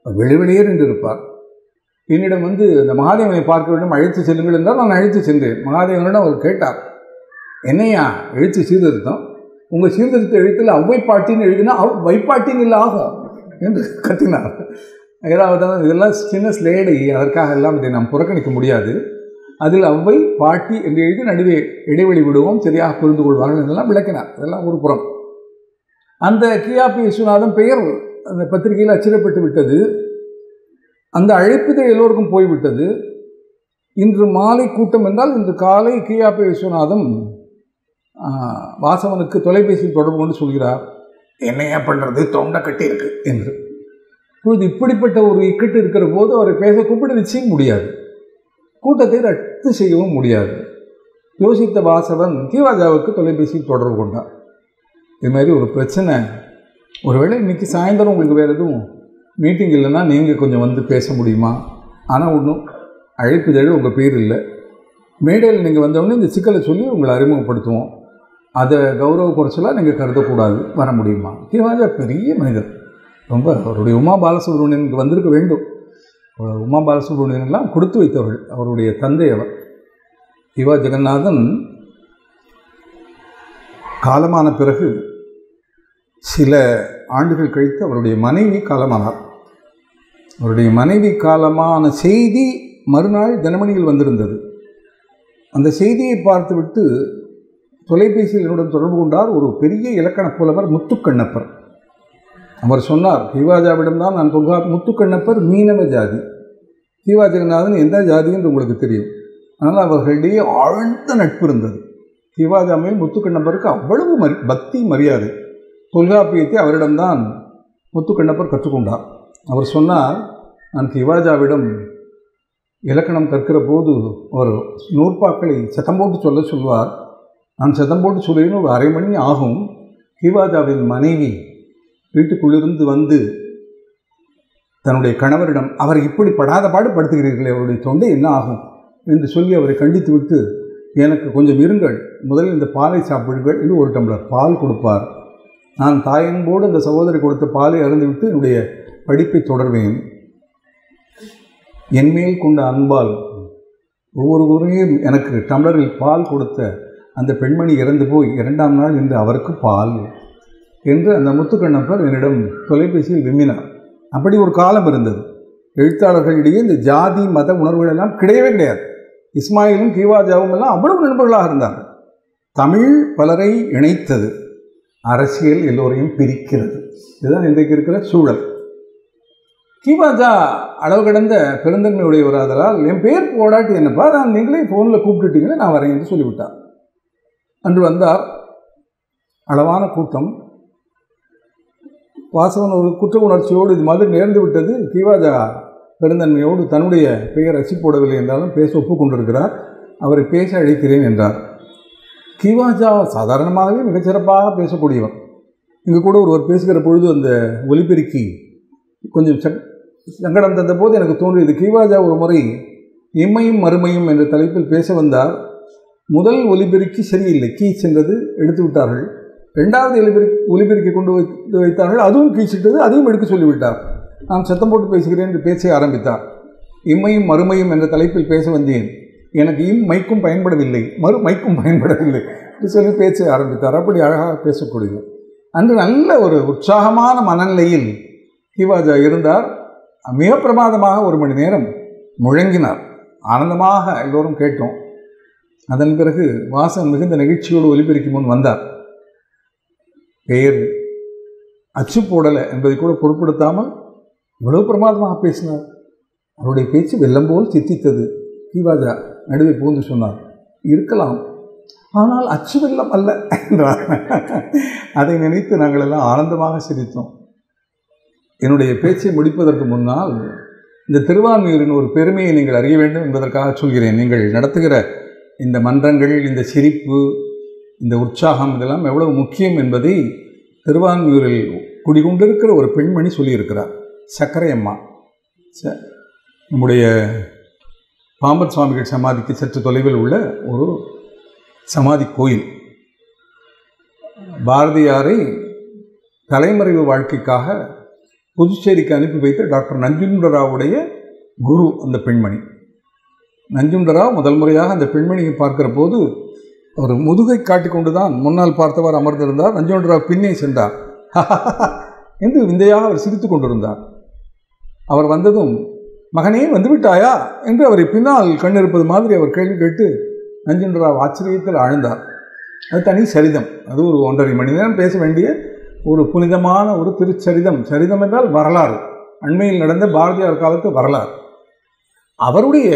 வெளிவெளியர் என்று இருப்பார். என்னிடம் வந்து இந்த மகாதேவனை பார்க்க வேண்டும், அழைத்து செல்லுங்கள் என்றால் நான் அழைத்து சென்றேன். மகாதேவனிடம் அவர் கேட்டார், என்னையா எழுத்து சீர்திருத்தம்? உங்கள் சீர்திருத்த எழுத்தில் அவ்வை பாட்டின்னு எழுதினா வைப்பாட்டின்னு இல்லை ஆகும் என்று கத்தினார். ஐராவதம், இதெல்லாம் சின்ன ஸ்லேடை, அதற்காக எல்லாம் இதை நாம் புறக்கணிக்க முடியாது. அதில் அவ்வை பாட்டி என்று எழுதி நடுவே இடைவெளி விடுவோம், சரியாக புரிந்து கொள்வார்கள் என்றெல்லாம் விளக்கினார். அதெல்லாம் ஒரு புறம். அந்த கியாபி விஸ்வநாதன் பெயர் அந்த பத்திரிகையில் அச்சிடப்பட்டு விட்டது. அந்த அழைப்புதல் எல்லோருக்கும் போய்விட்டது. இன்று மாலை கூட்டம் என்றால் இன்று காலை கியாபி விஸ்வநாதன் வாசவனுக்கு தொலைபேசியில் தொடர்பு கொண்டு சொல்கிறார், என்னையா பண்ணுறது, தொண்டை கட்டி இருக்கு என்று. இப்பொழுது இப்படிப்பட்ட ஒரு இக்கட்டு இருக்கிற போது அவரை பேச கூப்பிட நிச்சயம் முடியாது, கூட்டத்தை ரத்து செய்யவும் முடியாது. யோசித்த வாசவன் கிவாஜாவுக்கு தொலைபேசியில் தொடர்பு கொண்டார். இது மாதிரி ஒரு பிரச்சனை, ஒருவேளை இன்றைக்கி சாயந்தரம் உங்களுக்கு வேறு எதுவும் மீட்டிங் இல்லைன்னா நீங்கள் கொஞ்சம் வந்து பேச முடியுமா? ஆனால் ஒன்றும் அழைப்புதழ் உங்கள் பேர் இல்லை. மேடையில் நீங்கள் வந்தோடனே இந்த சிக்கலை சொல்லி உங்களை அறிமுகப்படுத்துவோம். அதை கௌரவ குறைச்சலாக நீங்கள் கருதக்கூடாது, வர முடியுமா? கிவாஜா பெரிய மனிதர், ரொம்ப அவருடைய உமா பாலசுப்ரமணியனுக்கு வந்திருக்க வேண்டும். உமா பாலசுப்ரமணியன்லாம் கொடுத்து வைத்தவர்கள். அவருடைய தந்தை அவர். கிவா ஜெகநாதன் காலமான பிறகு சில ஆண்டுகள் கழித்து அவருடைய மனைவி காலமானார். அவருடைய மனைவி காலமான செய்தி மறுநாள் தினமணியில் வந்திருந்தது. அந்த செய்தியை பார்த்துவிட்டு தொலைபேசியில் என்னுடன் தொடர்பு கொண்டார் ஒரு பெரிய இலக்கண புலவர் முத்துக்கண்ணப்பர். அவர் சொன்னார், கிவாஜாவிடம்தான் நான் முத்துக்கண்ணப்பர் மீனவ ஜாதி, கிவா ஜெகநாதன் எந்த ஜாதி என்று உங்களுக்கு தெரியும். அதனால் அவர்களிடையே ஆழ்ந்த நட்பு இருந்தது. கிவாஜா மேல் முத்துக்கண்ணப்பருக்கு அவ்வளவு பக்தி மரியாதை. தொல்காப்பியத்தை அவரிடம்தான் முத்துக்கண்ணப்பர் கற்றுக்கொண்டார். அவர் சொன்னார், நான் கிவாஜாவிடம் இலக்கணம் கற்கிற போது ஒரு நூற்பாக்களை சத்தம் போட்டு சொல்லுவார். நான் சத்தம் போட்டு சொல்லின்னு ஒரு அரை மணி ஆகும். கிவாஜாவின் மனைவி வீட்டுக்குள்ளிருந்து வந்து தன்னுடைய கணவரிடம், அவர் இப்படி படாத பாடு படுத்துகிறீர்களே, அவருடைய தொண்டை என்ன ஆகும் என்று சொல்லி அவரை கண்டித்து விட்டு, எனக்கு கொஞ்சம் இருங்கள், முதலில் இந்த பாலை சாப்பிடுங்கள் என்று ஒரு டம்ளர் பால் கொடுப்பார். நான் தாயன்போடு அந்த சகோதரி கொடுத்த பாலை அருந்துவிட்டு என்னுடைய படிப்பை தொடர்வேன். என்மேல் கொண்ட அன்பால் ஒவ்வொரு முறையும் எனக்கு டம்ளரில் பால் கொடுத்த அந்த பெண்மணி இறந்து போய் 2ஆம் நாள் இன்று அவருக்கு பால் என்று அந்த முத்துக்கண்ணப்பர் என்னிடம் தொலைபேசியில் விம்மினார். அப்படி ஒரு காலம் இருந்தது. எழுத்தாளர்களிடையே இந்த ஜாதி மத உணர்வுகள் எல்லாம் கிடையவே கிடையாது. இஸ்மாயிலும் கிவாஜாவும் எல்லாம் அவ்வளவு நண்பர்களாக இருந்தார்கள். தமிழ் பலரை இணைத்தது, அரசியல் எல்லோரையும் பிரிக்கிறது. இதுதான் இன்றைக்கு இருக்கிற சூழல். கிவாஜா அளவு கடந்த பெருந்தன்மை உடையவராதலால், என் பேர் போடாட்டி என்னப்பா, நான் நீங்களே ஃபோனில் கூப்பிட்டுட்டீங்களே, நான் வரேன் என்று சொல்லிவிட்டார். அன்று வந்தார். அளவான கூட்டம். வாசவன் ஒரு குற்ற உணர்ச்சியோடு இது மாதிரி நேர்ந்து விட்டது. கிவாஜா பெருந்தன்மையோடு தன்னுடைய பெயர் அச்சி போடவில்லை என்றாலும் பேச ஒப்புக்கொண்டிருக்கிறார். அவரை பேச அழைக்கிறேன் என்றார். கிவாஜா சாதாரணமாகவே மிகச்சிறப்பாக பேசக்கூடியவர். இங்கு கூட ஒருவர் பேசுகிற பொழுது அந்த ஒலிபெருக்கி கொஞ்சம் சங்கடம் தந்த போது எனக்கு தோன்றியது, கிவாஜா ஒரு முறை இம்மையும் மறுமையும் என்ற தலைப்பில் பேச வந்தார். முதல் ஒலிபெருக்கி சரியில்லை, கீ சென்றது, எடுத்து விட்டார்கள். 2வது ஒலிபெருக்கி கொண்டு வைத்தார்கள். அதுவும் கீச்சிட்டது. அதுவும் எடுக்க சொல்லிவிட்டார். நான் சத்தம் போட்டு பேசுகிறேன் என்று பேச ஆரம்பித்தார். இம்மையும் மறுமையும் என்ற தலைப்பில் பேச வந்தேன். எனக்கு மைக்கும் பயன்படவில்லை, மைக்கும் பயன்படவில்லை என்று சொல்லி பேச ஆரம்பித்தார். அப்படி அழகாக பேசக்கூடியது. அன்று நல்ல ஒரு உற்சாகமான மனநிலையில் ஹிவாஜா இருந்தார். மிக பிரமாதமாக 1 மணி நேரம் முழங்கினார். ஆனந்தமாக எல்லோரும் கேட்டோம். அதன் பிறகு வாசன் மிகுந்த நிகழ்ச்சியோடு ஒலிபெருக்கி முன் வந்தார். பெயர் அச்சு போடலை என்பதை கூட பொருட்படுத்தாமல் இவ்வளவு பிரமாதமாக பேசினார். அவருடைய பேச்சு வெள்ளம் போல் சித்தித்தது. ஹிவாஜா நடுவே புகுந்து சொன்னார், இருக்கலாம், ஆனால் அச்சு வெள்ளம் அல்ல என்றார். அதை நினைத்து நாங்கள் எல்லாம் ஆனந்தமாக சிரித்தோம். என்னுடைய பேச்சை முடிப்பதற்கு முன்னால் இந்த திருவான்மியூரின் ஒரு பெருமையை நீங்கள் அறிய வேண்டும் என்பதற்காக சொல்கிறேன். நீங்கள் நடத்துகிற இந்த மன்றங்கள், இந்த சிரிப்பு, இந்த உற்சாகம் இதெல்லாம் எவ்வளவு முக்கியம் என்பதை திருவான்மியூரில் குடிகொண்டிருக்கிற ஒரு பெண்மணி சொல்லியிருக்கிறார். சக்கரை அம்மா. நம்முடைய பாம்பன் சுவாமிகள் சமாதிக்கு சற்று தொலைவில் உள்ள ஒரு சமாதி கோயில். பாரதியாரை தலைமறைவு வாழ்க்கைக்காக புதுச்சேரிக்கு அனுப்பி வைத்த டாக்டர் நஞ்சுண்டராவுடைய குரு அந்த பெண்மணி. நஞ்சுண்டராவ் முதல் முறையாக அந்த பெண்மணியை பார்க்கிற போது அவர் முதுகை காட்டிக்கொண்டு தான் முன்னால் பார்த்தவர் அமர்ந்திருந்தார். நஞ்சுண்டராவ் பின்னே சென்றார் என்று விந்தையாக அவர் சிரித்து கொண்டிருந்தார். அவர் வந்ததும், மகனே வந்துவிட்டாயா என்று அவரை பின்னால் கண்ணிருப்பது மாதிரி அவர் கேள்வி கேட்டு நஞ்சுண்டராவ் ஆச்சரியத்தில் ஆழ்ந்தார். அது தனி சரிதம். அது ஒரு 1.5 மணி நேரம் பேச வேண்டிய ஒரு புனிதமான ஒரு திருச்சரிதம். சரிதம் என்றால் வரலாறு, அண்மையில் நடந்த பாரதியார் காலத்து வரலாறு. அவருடைய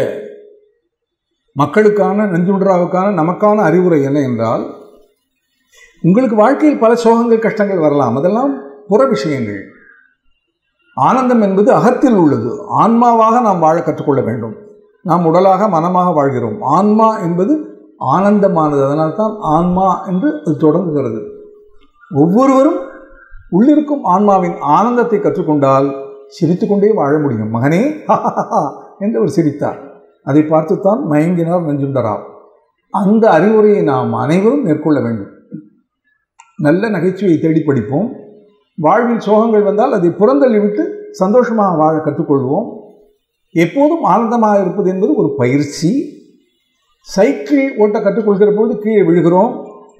மக்களுக்கான, நஞ்சுண்டராவுக்கான, நமக்கான அறிவுரை என்ன என்றால், உங்களுக்கு வாழ்க்கையில் பல சோகங்கள், கஷ்டங்கள் வரலாம். அதெல்லாம் புற விஷயங்கள். ஆனந்தம் என்பது அகத்தில் உள்ளது. ஆன்மாவாக நாம் வாழ கற்றுக்கொள்ள வேண்டும். நாம் உடலாக, மனமாக வாழ்கிறோம். ஆன்மா என்பது ஆனந்தமானது. அதனால்தான் ஆன்மா என்று அது தொடங்குகிறது. ஒவ்வொருவரும் உள்ளிருக்கும் ஆன்மாவின் ஆனந்தத்தை கற்றுக்கொண்டால் சிரித்துக்கொண்டே வாழ முடியும். மகனே என்று அவர் சிரித்தார். அதை பார்த்துத்தான் மயங்கினார் நஞ்சுண்டராவ். அந்த அறிவுரையை நாம் அனைவரும் மேற்கொள்ள வேண்டும். நல்ல நகைச்சுவையை தேடி படிப்போம். வாழ்வில் சோகங்கள் வந்தால் அதை புறந்தள்ளிவிட்டு சந்தோஷமாக வாழ கற்றுக்கொள்வோம். எப்போதும் ஆனந்தமாக இருப்பது என்பது ஒரு பயிற்சி. சைக்கிள் ஓட்ட கற்றுக்கொள்கிற போது கீழே விழுகிறோம்,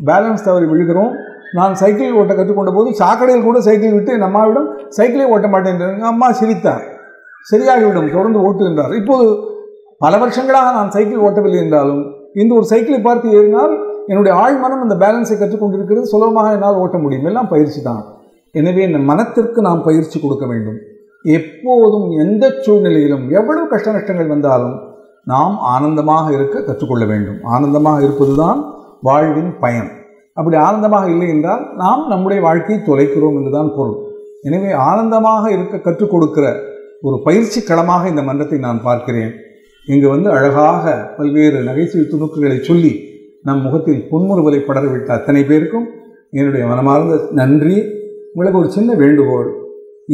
பேலன்ஸ் தவறி விழுகிறோம். நான் சைக்கிள் ஓட்ட கற்றுக்கொண்ட போது சாக்கடையில் கூட சைக்கிள் விட்டு என் அம்மாவிடம் சைக்கிளே ஓட்ட மாட்டேன் எங்கள் அம்மா சிரித்தார். சரியாகிவிடும், தொடர்ந்து ஓட்டு என்றார். இப்போது பல வருஷங்களாக நான் சைக்கிள் ஓட்டவில்லை என்றாலும் இந்த ஒரு சைக்கிளை பார்த்து ஏறினால் என்னுடைய ஆழ்மனம் அந்த பேலன்ஸை கற்றுக்கொண்டிருக்கிறது. சுலபமாக என்னால் ஓட்ட முடியும். எல்லாம் பயிற்சி தான். எனவே இந்த மனத்திற்கு நாம் பயிற்சி கொடுக்க வேண்டும். எப்போதும் எந்த சூழ்நிலையிலும் எவ்வளவு கஷ்ட நஷ்டங்கள் வந்தாலும் நாம் ஆனந்தமாக இருக்க கற்றுக்கொள்ள வேண்டும். ஆனந்தமாக இருப்பது தான் வாழ்வின் பயன். அப்படி ஆனந்தமாக இல்லை என்றால் நாம் நம்முடைய வாழ்க்கையை தொலைக்கிறோம் என்றுதான் பொருள். எனவே ஆனந்தமாக இருக்க கற்றுக் கொடுக்கிற ஒரு பயிற்சி களமாக இந்த மன்றத்தை நான் பார்க்கிறேன். இங்கு வந்து அழகாக பல்வேறு நகைச்சுவை துணுக்குகளை சொல்லி நம் முகத்தில் புன்முறுவலை படரவிட்ட அத்தனை பேருக்கும் என்னுடைய மனமார்ந்த நன்றி. உங்களுக்கு ஒரு சின்ன வேண்டுகோள்.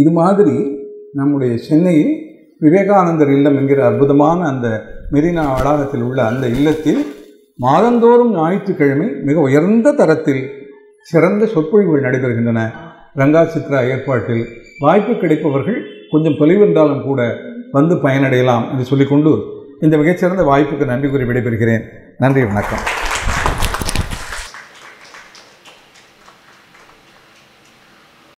இது மாதிரி நம்முடைய சென்னையில் விவேகானந்தர் இல்லம் என்கிற அற்புதமான அந்த மெரினா வளாகத்தில் உள்ள அந்த இல்லத்தில் மாதந்தோறும் ஞாயிற்றுக்கிழமை மிக உயர்ந்த தரத்தில் சிறந்த சொற்பொழிவுகள் நடைபெறுகின்றன. ரங்கா சித்ரா ஏற்பாட்டில். வாய்ப்பு கிடைப்பவர்கள் கொஞ்சம் தொலைவென்றாலும் கூட வந்து பயனடையலாம் என்று சொல்லிக்கொண்டு இந்த மிகச்சிறந்த வாய்ப்புக்கு நன்றி கூறி விடைபெறுகிறேன். நன்றி, வணக்கம்.